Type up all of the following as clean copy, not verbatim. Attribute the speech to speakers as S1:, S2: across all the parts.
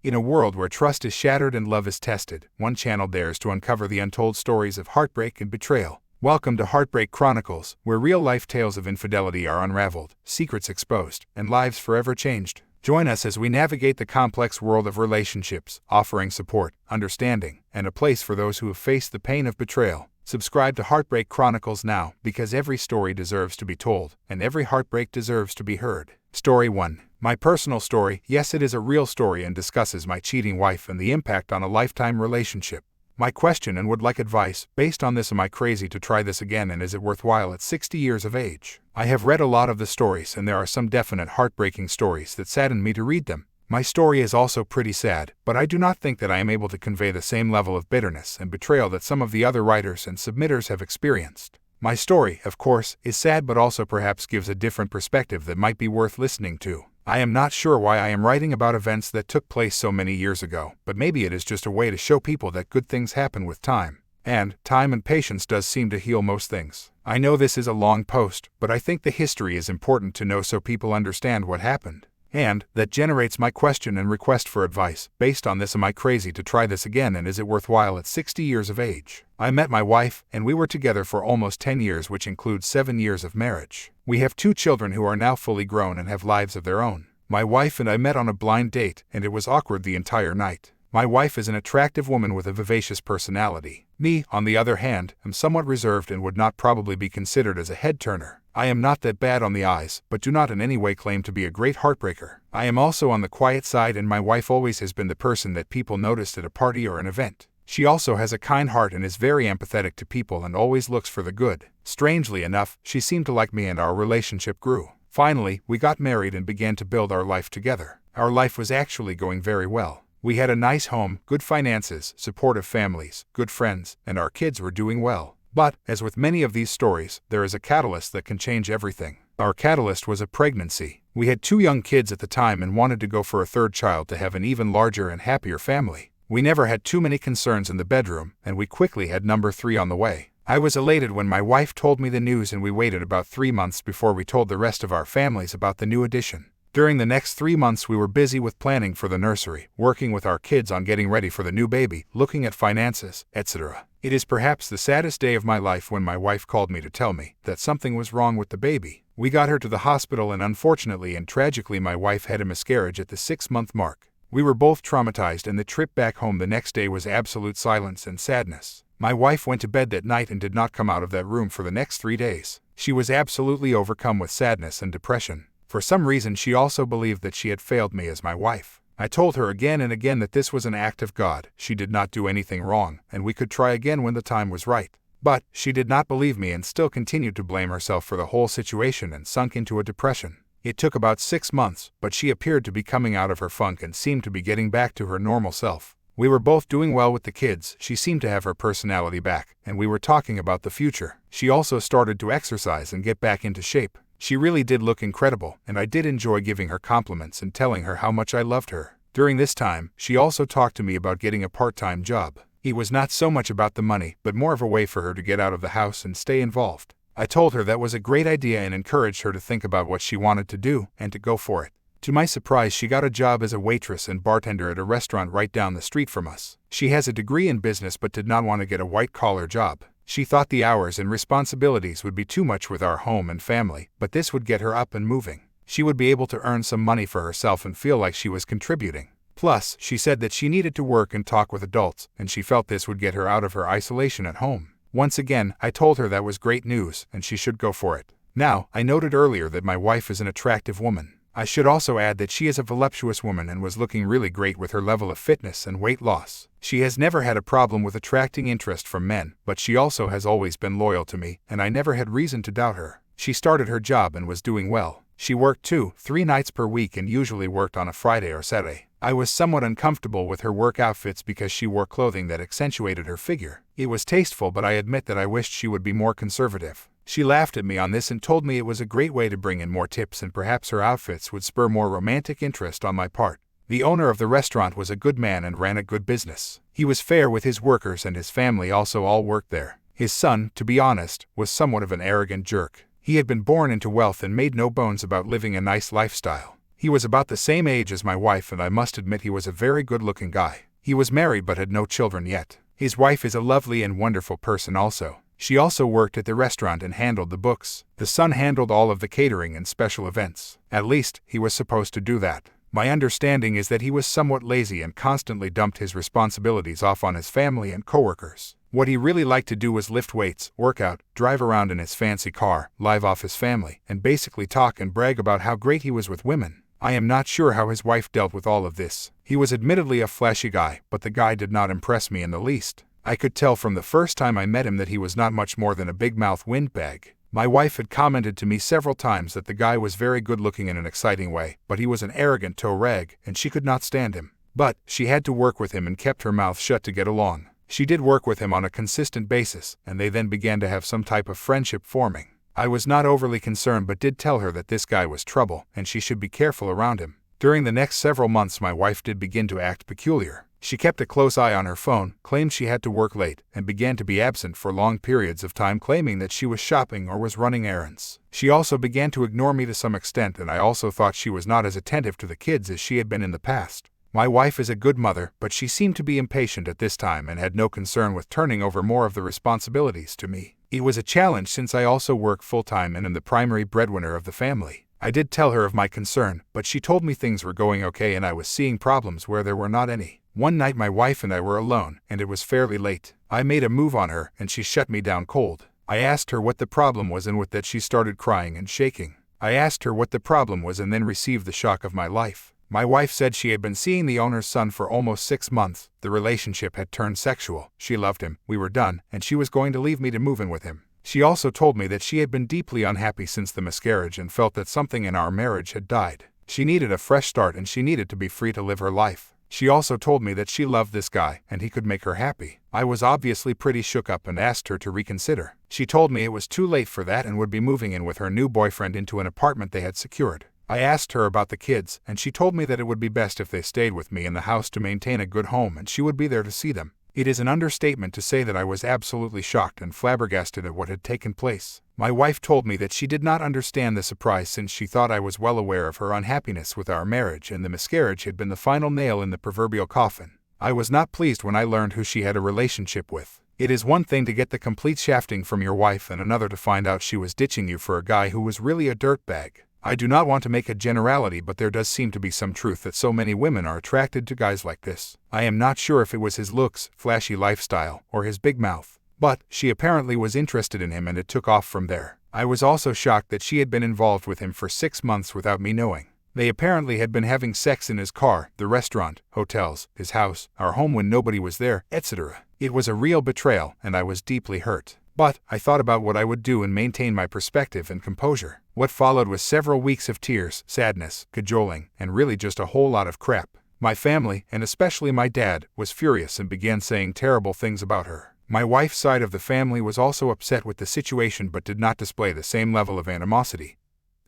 S1: In a world where trust is shattered and love is tested, one channel dares to uncover the untold stories of heartbreak and betrayal. Welcome to Heartbreak Chronicles, where real-life tales of infidelity are unraveled, secrets exposed, and lives forever changed. Join us as we navigate the complex world of relationships, offering support, understanding, and a place for those who have faced the pain of betrayal. Subscribe to Heartbreak Chronicles now, because every story deserves to be told, and every heartbreak deserves to be heard. Story 1. My personal story. Yes, it is a real story and discusses my cheating wife and the impact on a lifetime relationship. My question and would like advice. Based on this, am I crazy to try this again, and is it worthwhile at 60 years of age? I have read a lot of the stories, and there are some definite heartbreaking stories that sadden me to read them. My story is also pretty sad, but I do not think that I am able to convey the same level of bitterness and betrayal that some of the other writers and submitters have experienced. My story, of course, is sad, but also perhaps gives a different perspective that might be worth listening to. I am not sure why I am writing about events that took place so many years ago, but maybe it is just a way to show people that good things happen with time. And time and patience does seem to heal most things. I know this is a long post, but I think the history is important to know so people understand what happened. And that generates my question and request for advice. Based on this, am I crazy to try this again, and is it worthwhile at 60 years of age? I met my wife, and we were together for almost 10 years, which includes 7 years of marriage. We have 2 children who are now fully grown and have lives of their own. My wife and I met on a blind date, and it was awkward the entire night. My wife is an attractive woman with a vivacious personality. Me, on the other hand, am somewhat reserved and would not probably be considered as a head-turner. I am not that bad on the eyes, but do not in any way claim to be a great heartbreaker. I am also on the quiet side, and my wife always has been the person that people noticed at a party or an event. She also has a kind heart and is very empathetic to people and always looks for the good. Strangely enough, she seemed to like me, and our relationship grew. Finally, we got married and began to build our life together. Our life was actually going very well. We had a nice home, good finances, supportive families, good friends, and our kids were doing well. But, as with many of these stories, there is a catalyst that can change everything. Our catalyst was a pregnancy. We had 2 young kids at the time and wanted to go for a 3rd child to have an even larger and happier family. We never had too many concerns in the bedroom, and we quickly had number 3 on the way. I was elated when my wife told me the news, and we waited about 3 months before we told the rest of our families about the new addition. During the next 3 months, we were busy with planning for the nursery, working with our kids on getting ready for the new baby, looking at finances, etc. It is perhaps the saddest day of my life when my wife called me to tell me that something was wrong with the baby. We got her to the hospital, and unfortunately and tragically, my wife had a miscarriage at the 6-month mark. We were both traumatized, and the trip back home the next day was absolute silence and sadness. My wife went to bed that night and did not come out of that room for the next 3 days. She was absolutely overcome with sadness and depression. For some reason, she also believed that she had failed me as my wife. I told her again and again that this was an act of God. She did not do anything wrong, and we could try again when the time was right. But she did not believe me and still continued to blame herself for the whole situation and sunk into a depression. It took about 6 months, but she appeared to be coming out of her funk and seemed to be getting back to her normal self. We were both doing well with the kids. She seemed to have her personality back, and we were talking about the future. She also started to exercise and get back into shape. She really did look incredible, and I did enjoy giving her compliments and telling her how much I loved her. During this time, she also talked to me about getting a part-time job. It was not so much about the money, but more of a way for her to get out of the house and stay involved. I told her that was a great idea and encouraged her to think about what she wanted to do and to go for it. To my surprise, she got a job as a waitress and bartender at a restaurant right down the street from us. She has a degree in business but did not want to get a white-collar job. She thought the hours and responsibilities would be too much with our home and family, but this would get her up and moving. She would be able to earn some money for herself and feel like she was contributing. Plus, she said that she needed to work and talk with adults, and she felt this would get her out of her isolation at home. Once again, I told her that was great news and she should go for it. Now, I noted earlier that my wife is an attractive woman. I should also add that she is a voluptuous woman and was looking really great with her level of fitness and weight loss. She has never had a problem with attracting interest from men, but she also has always been loyal to me, and I never had reason to doubt her. She started her job and was doing well. She worked 2-3 nights per week and usually worked on a Friday or Saturday. I was somewhat uncomfortable with her work outfits because she wore clothing that accentuated her figure. It was tasteful, but I admit that I wished she would be more conservative. She laughed at me on this and told me it was a great way to bring in more tips, and perhaps her outfits would spur more romantic interest on my part. The owner of the restaurant was a good man and ran a good business. He was fair with his workers, and his family also all worked there. His son, to be honest, was somewhat of an arrogant jerk. He had been born into wealth and made no bones about living a nice lifestyle. He was about the same age as my wife, and I must admit he was a very good-looking guy. He was married but had no children yet. His wife is a lovely and wonderful person also. She also worked at the restaurant and handled the books. The son handled all of the catering and special events. At least, he was supposed to do that. My understanding is that he was somewhat lazy and constantly dumped his responsibilities off on his family and coworkers. What he really liked to do was lift weights, work out, drive around in his fancy car, live off his family, and basically talk and brag about how great he was with women. I am not sure how his wife dealt with all of this. He was admittedly a flashy guy, but the guy did not impress me in the least. I could tell from the first time I met him that he was not much more than a big-mouth windbag. My wife had commented to me several times that the guy was very good-looking in an exciting way, but he was an arrogant toe rag, and she could not stand him. But she had to work with him and kept her mouth shut to get along. She did work with him on a consistent basis, and they then began to have some type of friendship forming. I was not overly concerned but did tell her that this guy was trouble, and she should be careful around him. During the next several months my wife did begin to act peculiar. She kept a close eye on her phone, claimed she had to work late, and began to be absent for long periods of time, claiming that she was shopping or was running errands. She also began to ignore me to some extent, and I also thought she was not as attentive to the kids as she had been in the past. My wife is a good mother, but she seemed to be impatient at this time and had no concern with turning over more of the responsibilities to me. It was a challenge since I also work full-time and am the primary breadwinner of the family. I did tell her of my concern, but she told me things were going okay and I was seeing problems where there were not any. One night my wife and I were alone, and it was fairly late. I made a move on her, and she shut me down cold. I asked her what the problem was, and with that she started crying and shaking. I asked her what the problem was and then received the shock of my life. My wife said she had been seeing the owner's son for almost 6 months. The relationship had turned sexual. She loved him, we were done, and she was going to leave me to move in with him. She also told me that she had been deeply unhappy since the miscarriage and felt that something in our marriage had died. She needed a fresh start and she needed to be free to live her life. She also told me that she loved this guy and he could make her happy. I was obviously pretty shook up and asked her to reconsider. She told me it was too late for that and would be moving in with her new boyfriend into an apartment they had secured. I asked her about the kids, and she told me that it would be best if they stayed with me in the house to maintain a good home and she would be there to see them. It is an understatement to say that I was absolutely shocked and flabbergasted at what had taken place. My wife told me that she did not understand the surprise since she thought I was well aware of her unhappiness with our marriage and the miscarriage had been the final nail in the proverbial coffin. I was not pleased when I learned who she had a relationship with. It is one thing to get the complete shafting from your wife and another to find out she was ditching you for a guy who was really a dirtbag. I do not want to make a generality, but there does seem to be some truth that so many women are attracted to guys like this. I am not sure if it was his looks, flashy lifestyle, or his big mouth, but she apparently was interested in him and it took off from there. I was also shocked that she had been involved with him for 6 months without me knowing. They apparently had been having sex in his car, the restaurant, hotels, his house, our home when nobody was there, etc. It was a real betrayal, and I was deeply hurt. But I thought about what I would do and maintain my perspective and composure. What followed was several weeks of tears, sadness, cajoling, and really just a whole lot of crap. My family, and especially my dad, was furious and began saying terrible things about her. My wife's side of the family was also upset with the situation but did not display the same level of animosity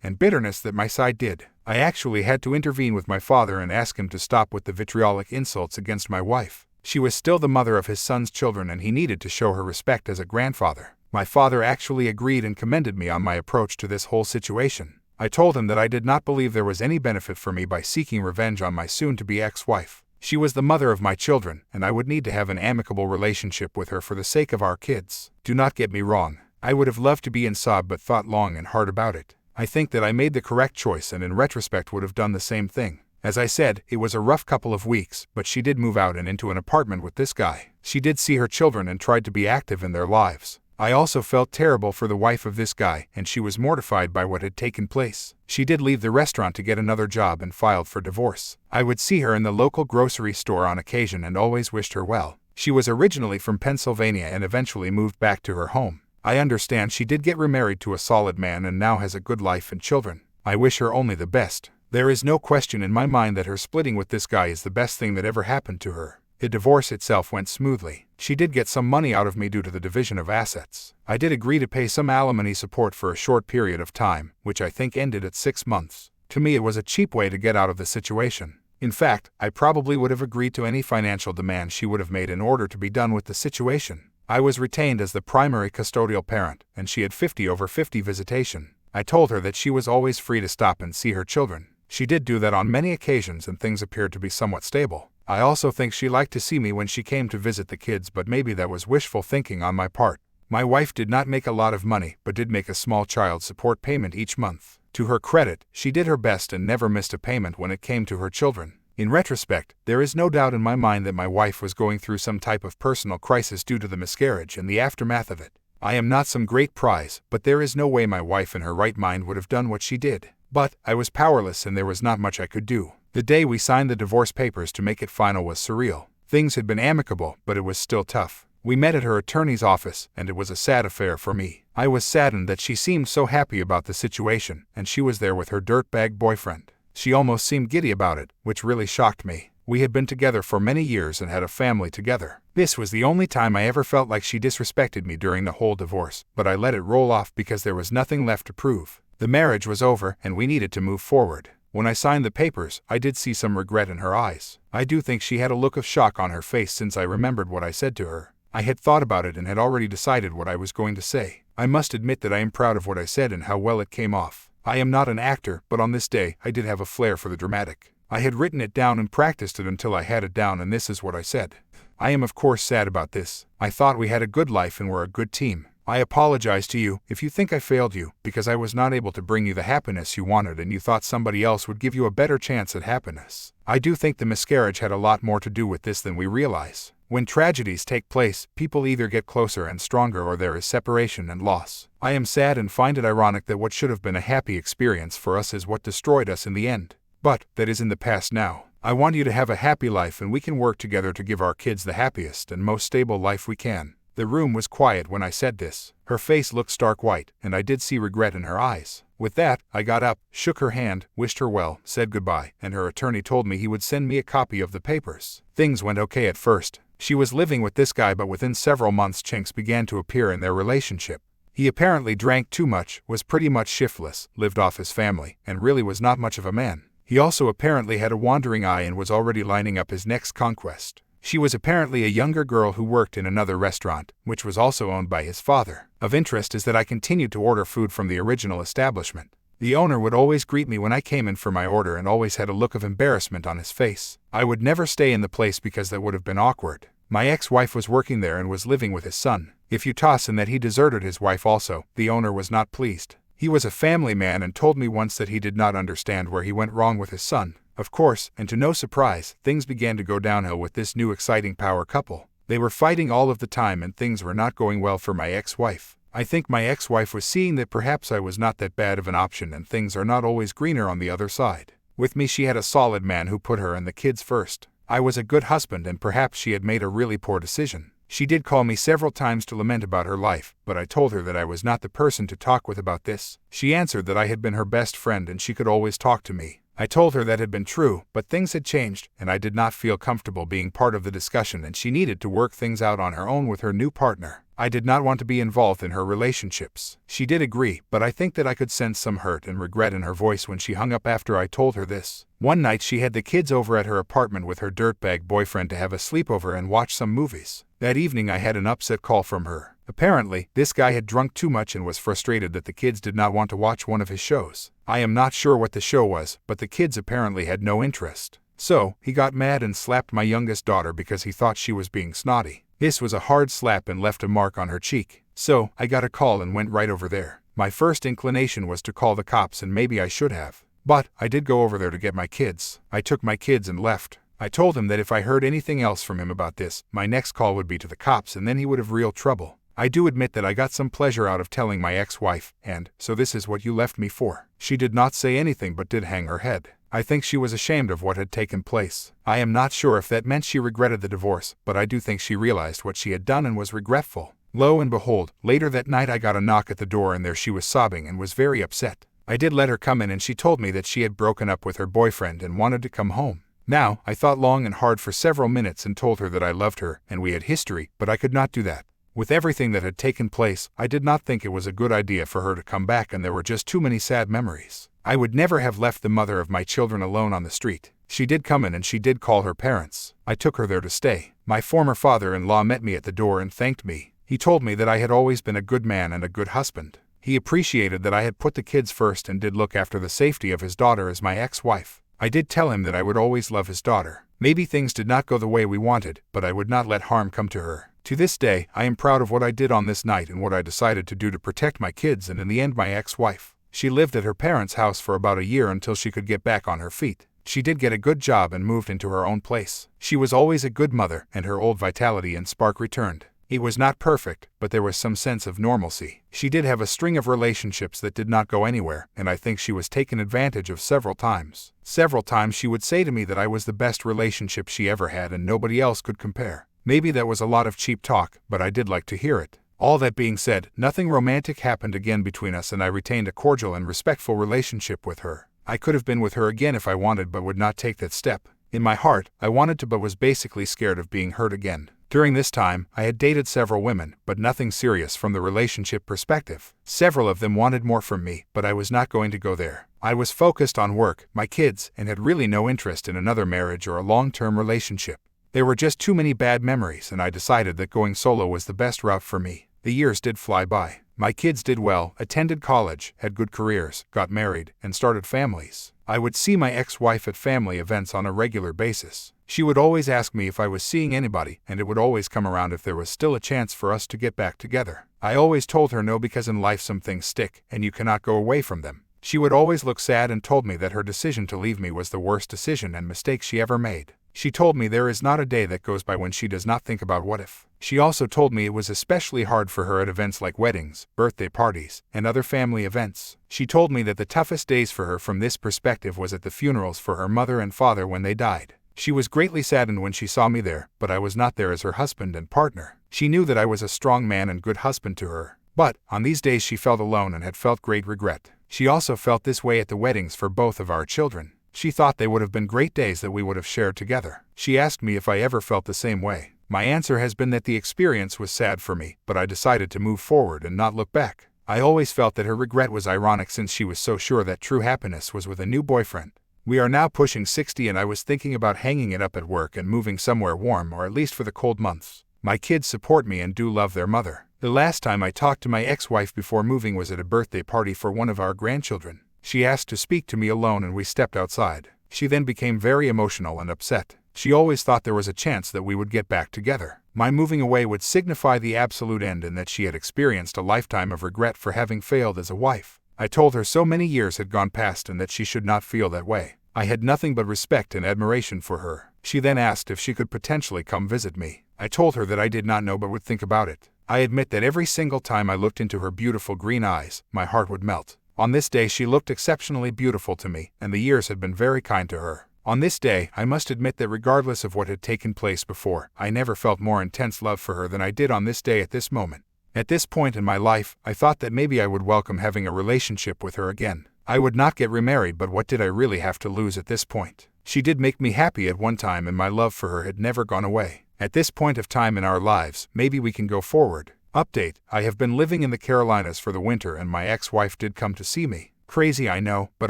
S1: and bitterness that my side did. I actually had to intervene with my father and ask him to stop with the vitriolic insults against my wife. She was still the mother of his son's children and he needed to show her respect as a grandfather. My father actually agreed and commended me on my approach to this whole situation. I told him that I did not believe there was any benefit for me by seeking revenge on my soon-to-be ex-wife. She was the mother of my children, and I would need to have an amicable relationship with her for the sake of our kids. Do not get me wrong. I would have loved to be in Saab but thought long and hard about it. I think that I made the correct choice and in retrospect would have done the same thing. As I said, it was a rough couple of weeks, but she did move out and into an apartment with this guy. She did see her children and tried to be active in their lives. I also felt terrible for the wife of this guy, and she was mortified by what had taken place. She did leave the restaurant to get another job and filed for divorce. I would see her in the local grocery store on occasion and always wished her well. She was originally from Pennsylvania and eventually moved back to her home. I understand she did get remarried to a solid man and now has a good life and children. I wish her only the best. There is no question in my mind that her splitting with this guy is the best thing that ever happened to her. The divorce itself went smoothly. She did get some money out of me due to the division of assets. I did agree to pay some alimony support for a short period of time, which I think ended at 6 months. To me it was a cheap way to get out of the situation. In fact, I probably would have agreed to any financial demand she would have made in order to be done with the situation. I was retained as the primary custodial parent, and she had 50/50 visitation. I told her that she was always free to stop and see her children. She did do that on many occasions and things appeared to be somewhat stable. I also think she liked to see me when she came to visit the kids, but maybe that was wishful thinking on my part. My wife did not make a lot of money, but did make a small child support payment each month. To her credit, she did her best and never missed a payment when it came to her children. In retrospect, there is no doubt in my mind that my wife was going through some type of personal crisis due to the miscarriage and the aftermath of it. I am not some great prize, but there is no way my wife in her right mind would have done what she did. But I was powerless and there was not much I could do. The day we signed the divorce papers to make it final was surreal. Things had been amicable, but it was still tough. We met at her attorney's office, and it was a sad affair for me. I was saddened that she seemed so happy about the situation, and she was there with her dirtbag boyfriend. She almost seemed giddy about it, which really shocked me. We had been together for many years and had a family together. This was the only time I ever felt like she disrespected me during the whole divorce, but I let it roll off because there was nothing left to prove. The marriage was over, and we needed to move forward. When I signed the papers, I did see some regret in her eyes. I do think she had a look of shock on her face since I remembered what I said to her. I had thought about it and had already decided what I was going to say. I must admit that I am proud of what I said and how well it came off. I am not an actor, but on this day, I did have a flair for the dramatic. I had written it down and practiced it until I had it down, and this is what I said. I am of course sad about this. I thought we had a good life and were a good team. I apologize to you if you think I failed you, because I was not able to bring you the happiness you wanted and you thought somebody else would give you a better chance at happiness. I do think the miscarriage had a lot more to do with this than we realize. When tragedies take place, people either get closer and stronger or there is separation and loss. I am sad and find it ironic that what should have been a happy experience for us is what destroyed us in the end. But that is in the past now. I want you to have a happy life and we can work together to give our kids the happiest and most stable life we can. The room was quiet when I said this. Her face looked stark white, and I did see regret in her eyes. With that, I got up, shook her hand, wished her well, said goodbye, and her attorney told me he would send me a copy of the papers. Things went okay at first. She was living with this guy, but within several months chinks began to appear in their relationship. He apparently drank too much, was pretty much shiftless, lived off his family, and really was not much of a man. He also apparently had a wandering eye and was already lining up his next conquest. She was apparently a younger girl who worked in another restaurant, which was also owned by his father. Of interest is that I continued to order food from the original establishment. The owner would always greet me when I came in for my order and always had a look of embarrassment on his face. I would never stay in the place because that would have been awkward. My ex-wife was working there and was living with his son. If you toss in that he deserted his wife also, the owner was not pleased. He was a family man and told me once that he did not understand where he went wrong with his son. Of course, and to no surprise, things began to go downhill with this new exciting power couple. They were fighting all of the time and things were not going well for my ex-wife. I think my ex-wife was seeing that perhaps I was not that bad of an option and things are not always greener on the other side. With me she had a solid man who put her and the kids first. I was a good husband and perhaps she had made a really poor decision. She did call me several times to lament about her life, but I told her that I was not the person to talk with about this. She answered that I had been her best friend and she could always talk to me. I told her that had been true, but things had changed, and I did not feel comfortable being part of the discussion and she needed to work things out on her own with her new partner. I did not want to be involved in her relationships. She did agree, but I think that I could sense some hurt and regret in her voice when she hung up after I told her this. One night she had the kids over at her apartment with her dirtbag boyfriend to have a sleepover and watch some movies. That evening I had an upset call from her. Apparently, this guy had drunk too much and was frustrated that the kids did not want to watch one of his shows. I am not sure what the show was, but the kids apparently had no interest. So, he got mad and slapped my youngest daughter because he thought she was being snotty. This was a hard slap and left a mark on her cheek. So, I got a call and went right over there. My first inclination was to call the cops and maybe I should have. But, I did go over there to get my kids. I took my kids and left. I told him that if I heard anything else from him about this, my next call would be to the cops and then he would have real trouble. I do admit that I got some pleasure out of telling my ex-wife, and, so this is what you left me for. She did not say anything but did hang her head. I think she was ashamed of what had taken place. I am not sure if that meant she regretted the divorce, but I do think she realized what she had done and was regretful. Lo and behold, later that night I got a knock at the door and there she was sobbing and was very upset. I did let her come in and she told me that she had broken up with her boyfriend and wanted to come home. Now, I thought long and hard for several minutes and told her that I loved her and we had history, but I could not do that. With everything that had taken place, I did not think it was a good idea for her to come back and there were just too many sad memories. I would never have left the mother of my children alone on the street. She did come in and she did call her parents. I took her there to stay. My former father-in-law met me at the door and thanked me. He told me that I had always been a good man and a good husband. He appreciated that I had put the kids first and did look after the safety of his daughter as my ex-wife. I did tell him that I would always love his daughter. Maybe things did not go the way we wanted, but I would not let harm come to her. To this day, I am proud of what I did on this night and what I decided to do to protect my kids and in the end my ex-wife. She lived at her parents' house for about a year until she could get back on her feet. She did get a good job and moved into her own place. She was always a good mother, and her old vitality and spark returned. It was not perfect, but there was some sense of normalcy. She did have a string of relationships that did not go anywhere, and I think she was taken advantage of several times. Several times she would say to me that I was the best relationship she ever had and nobody else could compare. Maybe that was a lot of cheap talk, but I did like to hear it. All that being said, nothing romantic happened again between us and I retained a cordial and respectful relationship with her. I could have been with her again if I wanted but would not take that step. In my heart, I wanted to but was basically scared of being hurt again. During this time, I had dated several women, but nothing serious from the relationship perspective. Several of them wanted more from me, but I was not going to go there. I was focused on work, my kids, and had really no interest in another marriage or a long-term relationship. There were just too many bad memories and I decided that going solo was the best route for me. The years did fly by. My kids did well, attended college, had good careers, got married, and started families. I would see my ex-wife at family events on a regular basis. She would always ask me if I was seeing anybody, and it would always come around if there was still a chance for us to get back together. I always told her no because in life some things stick, and you cannot go away from them. She would always look sad and told me that her decision to leave me was the worst decision and mistake she ever made. She told me there is not a day that goes by when she does not think about what if. She also told me it was especially hard for her at events like weddings, birthday parties, and other family events. She told me that the toughest days for her from this perspective was at the funerals for her mother and father when they died. She was greatly saddened when she saw me there, but I was not there as her husband and partner. She knew that I was a strong man and good husband to her. But, on these days she felt alone and had felt great regret. She also felt this way at the weddings for both of our children. She thought they would have been great days that we would have shared together. She asked me if I ever felt the same way. My answer has been that the experience was sad for me, but I decided to move forward and not look back. I always felt that her regret was ironic since she was so sure that true happiness was with a new boyfriend. We are now pushing 60 and I was thinking about hanging it up at work and moving somewhere warm or at least for the cold months. My kids support me and do love their mother. The last time I talked to my ex-wife before moving was at a birthday party for one of our grandchildren. She asked to speak to me alone and we stepped outside. She then became very emotional and upset. She always thought there was a chance that we would get back together. My moving away would signify the absolute end and that she had experienced a lifetime of regret for having failed as a wife. I told her so many years had gone past and that she should not feel that way. I had nothing but respect and admiration for her. She then asked if she could potentially come visit me. I told her that I did not know but would think about it. I admit that every single time I looked into her beautiful green eyes, my heart would melt. On this day she looked exceptionally beautiful to me, and the years had been very kind to her. On this day, I must admit that regardless of what had taken place before, I never felt more intense love for her than I did on this day at this moment. At this point in my life, I thought that maybe I would welcome having a relationship with her again. I would not get remarried, but what did I really have to lose at this point? She did make me happy at one time and my love for her had never gone away. At this point of time in our lives, maybe we can go forward. Update: I have been living in the Carolinas for the winter and my ex-wife did come to see me. Crazy, I know, but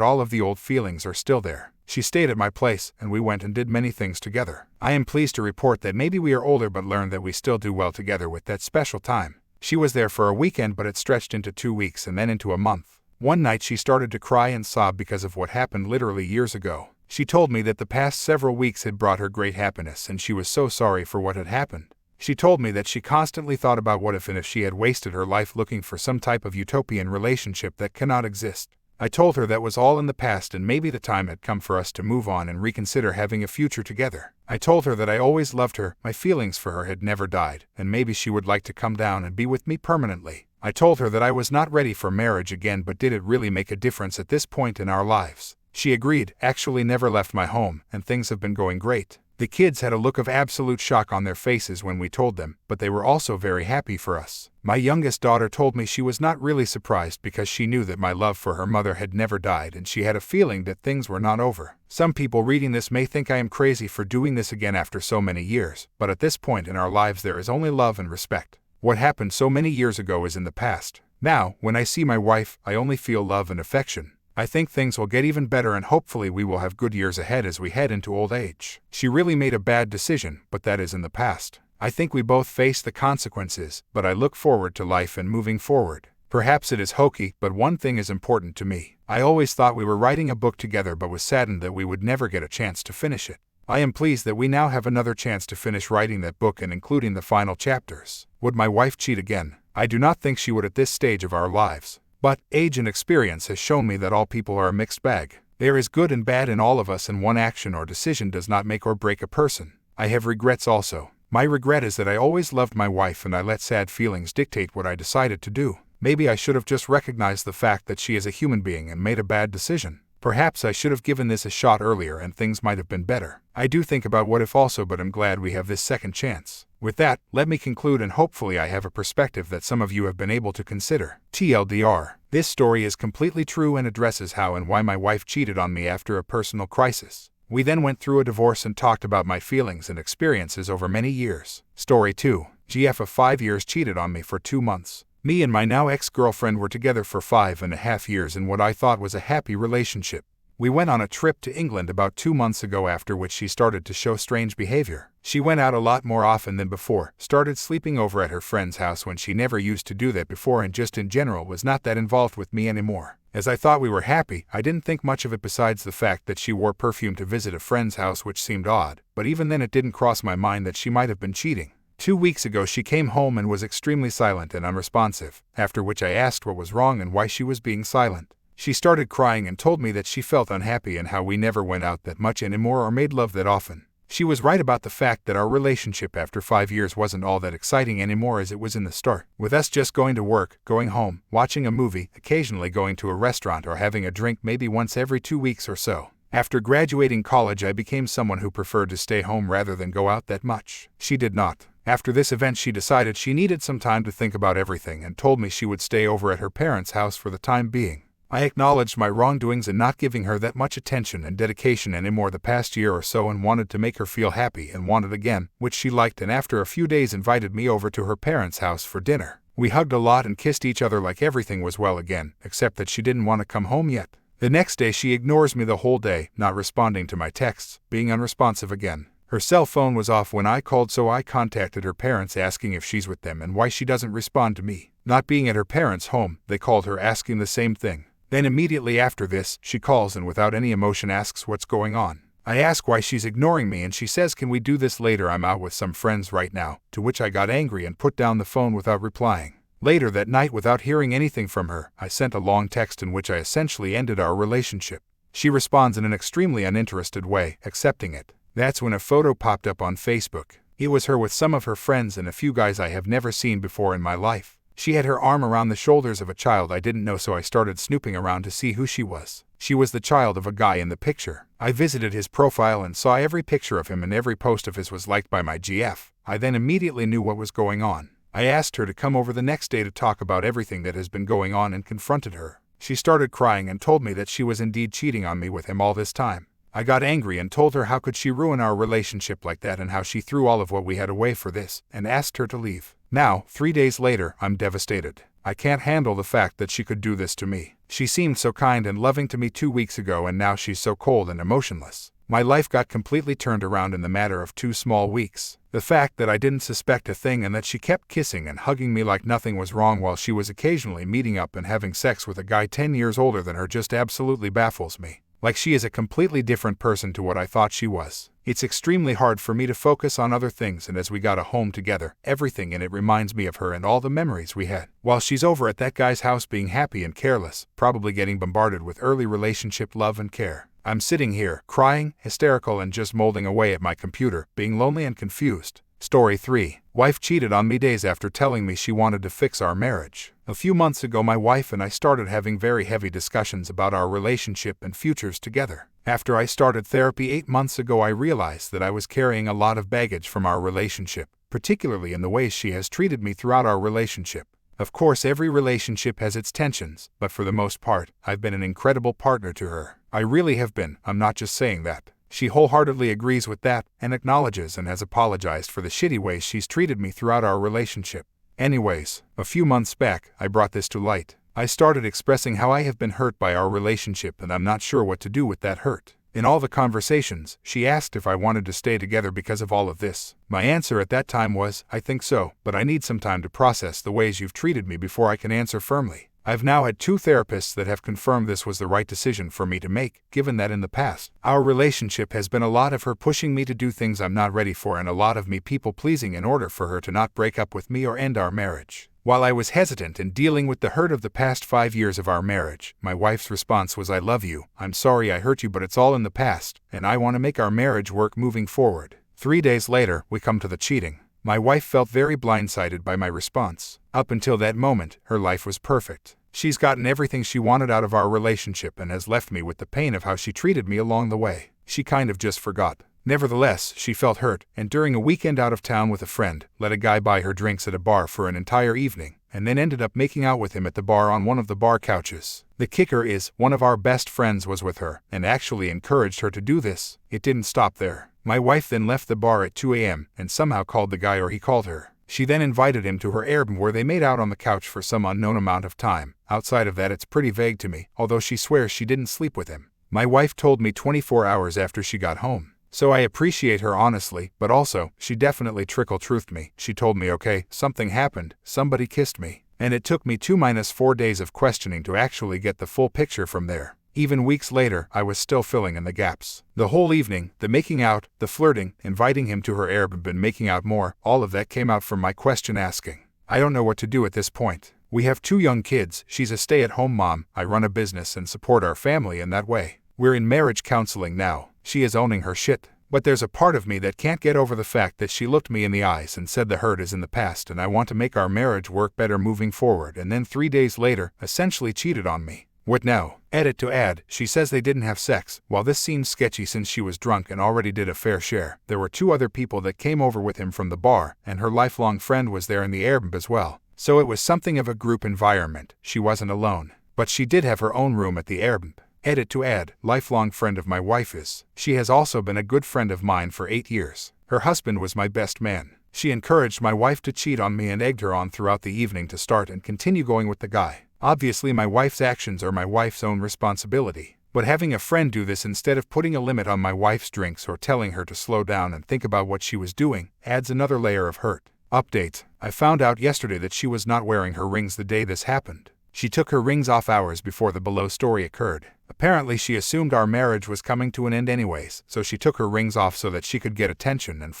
S1: all of the old feelings are still there. She stayed at my place and we went and did many things together. I am pleased to report that maybe we are older but learned that we still do well together with that special time. She was there for a weekend but it stretched into 2 weeks and then into a month. One night she started to cry and sob because of what happened literally years ago. She told me that the past several weeks had brought her great happiness and she was so sorry for what had happened. She told me that she constantly thought about what if and if she had wasted her life looking for some type of utopian relationship that cannot exist. I told her that was all in the past and maybe the time had come for us to move on and reconsider having a future together. I told her that I always loved her, my feelings for her had never died, and maybe she would like to come down and be with me permanently. I told her that I was not ready for marriage again, but did it really make a difference at this point in our lives? She agreed, actually never left my home, and things have been going great. The kids had a look of absolute shock on their faces when we told them, but they were also very happy for us. My youngest daughter told me she was not really surprised because she knew that my love for her mother had never died and she had a feeling that things were not over. Some people reading this may think I am crazy for doing this again after so many years, but at this point in our lives there is only love and respect. What happened so many years ago is in the past. Now, when I see my wife, I only feel love and affection. I think things will get even better and hopefully we will have good years ahead as we head into old age. She really made a bad decision, but that is in the past. I think we both face the consequences, but I look forward to life and moving forward. Perhaps it is hokey, but one thing is important to me. I always thought we were writing a book together but was saddened that we would never get a chance to finish it. I am pleased that we now have another chance to finish writing that book and including the final chapters. Would my wife cheat again? I do not think she would at this stage of our lives. But age and experience has shown me that all people are a mixed bag. There is good and bad in all of us, and one action or decision does not make or break a person. I have regrets also. My regret is that I always loved my wife and I let sad feelings dictate what I decided to do. Maybe I should have just recognized the fact that she is a human being and made a bad decision. Perhaps I should have given this a shot earlier and things might have been better. I do think about what if also, but I'm glad we have this second chance. With that, let me conclude, and hopefully I have a perspective that some of you have been able to consider. TLDR. This story is completely true and addresses how and why my wife cheated on me after a personal crisis. We then went through a divorce and talked about my feelings and experiences over many years. Story 2. GF of 5 years cheated on me for 2 months. Me and my now ex-girlfriend were together for 5.5 years in what I thought was a happy relationship. We went on a trip to England about 2 months ago, after which she started to show strange behavior. She went out a lot more often than before, started sleeping over at her friend's house when she never used to do that before, and just in general was not that involved with me anymore. As I thought we were happy, I didn't think much of it besides the fact that she wore perfume to visit a friend's house, which seemed odd, but even then it didn't cross my mind that she might have been cheating. 2 weeks ago she came home and was extremely silent and unresponsive, after which I asked what was wrong and why she was being silent. She started crying and told me that she felt unhappy and how we never went out that much anymore or made love that often. She was right about the fact that our relationship after 5 years wasn't all that exciting anymore as it was in the start, with us just going to work, going home, watching a movie, occasionally going to a restaurant or having a drink maybe once every 2 weeks or so. After graduating college I became someone who preferred to stay home rather than go out that much. She did not. After this event she decided she needed some time to think about everything and told me she would stay over at her parents' house for the time being. I acknowledged my wrongdoings in not giving her that much attention and dedication anymore the past year or so, and wanted to make her feel happy and wanted again, which she liked, and after a few days invited me over to her parents' house for dinner. We hugged a lot and kissed each other like everything was well again, except that she didn't want to come home yet. The next day she ignores me the whole day, not responding to my texts, being unresponsive again. Her cell phone was off when I called, so I contacted her parents asking if she's with them and why she doesn't respond to me. Not being at her parents' home, they called her asking the same thing. Then immediately after this, she calls and without any emotion asks what's going on. I ask why she's ignoring me and she says, "Can we do this later? I'm out with some friends right now," to which I got angry and put down the phone without replying. Later that night, without hearing anything from her, I sent a long text in which I essentially ended our relationship. She responds in an extremely uninterested way, accepting it. That's when a photo popped up on Facebook. It was her with some of her friends and a few guys I have never seen before in my life. She had her arm around the shoulders of a child I didn't know, so I started snooping around to see who she was. She was the child of a guy in the picture. I visited his profile and saw every picture of him, and every post of his was liked by my GF. I then immediately knew what was going on. I asked her to come over the next day to talk about everything that has been going on and confronted her. She started crying and told me that she was indeed cheating on me with him all this time. I got angry and told her how could she ruin our relationship like that and how she threw all of what we had away for this, and asked her to leave. Now, 3 days later, I'm devastated. I can't handle the fact that she could do this to me. She seemed so kind and loving to me 2 weeks ago, and now she's so cold and emotionless. My life got completely turned around in the matter of 2 small weeks. The fact that I didn't suspect a thing and that she kept kissing and hugging me like nothing was wrong while she was occasionally meeting up and having sex with a guy 10 years older than her just absolutely baffles me. Like she is a completely different person to what I thought she was. It's extremely hard for me to focus on other things, and as we got a home together, everything in it reminds me of her and all the memories we had. While she's over at that guy's house being happy and careless, probably getting bombarded with early relationship love and care. I'm sitting here, crying, hysterical, and just molding away at my computer, being lonely and confused. Story 3. Wife cheated on me days after telling me she wanted to fix our marriage. A few months ago my wife and I started having very heavy discussions about our relationship and futures together. After I started therapy 8 months ago, I realized that I was carrying a lot of baggage from our relationship, particularly in the ways she has treated me throughout our relationship. Of course, every relationship has its tensions, but for the most part, I've been an incredible partner to her. I really have been. I'm not just saying that. She wholeheartedly agrees with that, and acknowledges and has apologized for the shitty ways she's treated me throughout our relationship. Anyways, a few months back, I brought this to light. I started expressing how I have been hurt by our relationship and I'm not sure what to do with that hurt. In all the conversations, she asked if I wanted to stay together because of all of this. My answer at that time was, I think so, but I need some time to process the ways you've treated me before I can answer firmly. I've now had 2 therapists that have confirmed this was the right decision for me to make, given that in the past, our relationship has been a lot of her pushing me to do things I'm not ready for and a lot of me people-pleasing in order for her to not break up with me or end our marriage. While I was hesitant in dealing with the hurt of the past 5 years of our marriage, my wife's response was, I love you, I'm sorry I hurt you, but it's all in the past, and I want to make our marriage work moving forward. 3 days later, we come to the cheating. My wife felt very blindsided by my response. Up until that moment, her life was perfect. She's gotten everything she wanted out of our relationship and has left me with the pain of how she treated me along the way. She kind of just forgot. Nevertheless, she felt hurt, and during a weekend out of town with a friend, let a guy buy her drinks at a bar for an entire evening, and then ended up making out with him at the bar on one of the bar couches. The kicker is, one of our best friends was with her, and actually encouraged her to do this. It didn't stop there. My wife then left the bar at 2 a.m. and somehow called the guy, or he called her. She then invited him to her Airbnb where they made out on the couch for some unknown amount of time. Outside of that, it's pretty vague to me, although she swears she didn't sleep with him. My wife told me 24 hours after she got home. So I appreciate her honestly, but also, she definitely trickle-truthed me. She told me, okay, something happened, somebody kissed me. And it took me 2-4 days of questioning to actually get the full picture from there. Even weeks later, I was still filling in the gaps. The whole evening, the making out, the flirting, inviting him to her Airbnb and making out more, all of that came out from my question asking. I don't know what to do at this point. We have 2 young kids, she's a stay-at-home mom, I run a business and support our family in that way. We're in marriage counseling now. She is owning her shit. But there's a part of me that can't get over the fact that she looked me in the eyes and said the hurt is in the past and I want to make our marriage work better moving forward, and then 3 days later, essentially cheated on me. What now? Edit to add, she says they didn't have sex. While this seems sketchy since she was drunk and already did a fair share, there were 2 other people that came over with him from the bar, and her lifelong friend was there in the Airbnb as well. So it was something of a group environment. She wasn't alone. But she did have her own room at the Airbnb. Edit to add, lifelong friend of my wife is. She has also been a good friend of mine for 8 years. Her husband was my best man. She encouraged my wife to cheat on me and egged her on throughout the evening to start and continue going with the guy. Obviously my wife's actions are my wife's own responsibility. But having a friend do this instead of putting a limit on my wife's drinks or telling her to slow down and think about what she was doing, adds another layer of hurt. Update. I found out yesterday that she was not wearing her rings the day this happened. She took her rings off hours before the below story occurred. Apparently she assumed our marriage was coming to an end anyways, so she took her rings off so that she could get attention and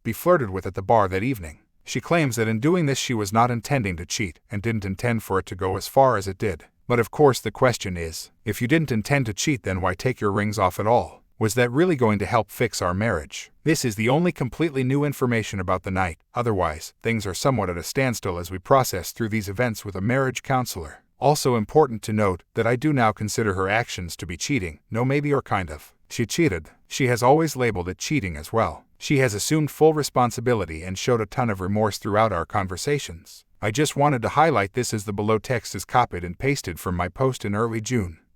S1: be flirted with at the bar that evening. She claims that in doing this she was not intending to cheat and didn't intend for it to go as far as it did. But of course the question is, if you didn't intend to cheat, then why take your rings off at all? Was that really going to help fix our marriage? This is the only completely new information about the night. Otherwise, things are somewhat at a standstill as we process through these events with a marriage counselor. Also important to note that I do now consider her actions to be cheating. No maybe or kind of. She cheated. She has always labeled it cheating as well. She has assumed full responsibility and showed a ton of remorse throughout our conversations. I just wanted to highlight this as the below text is copied and pasted from my post in early June.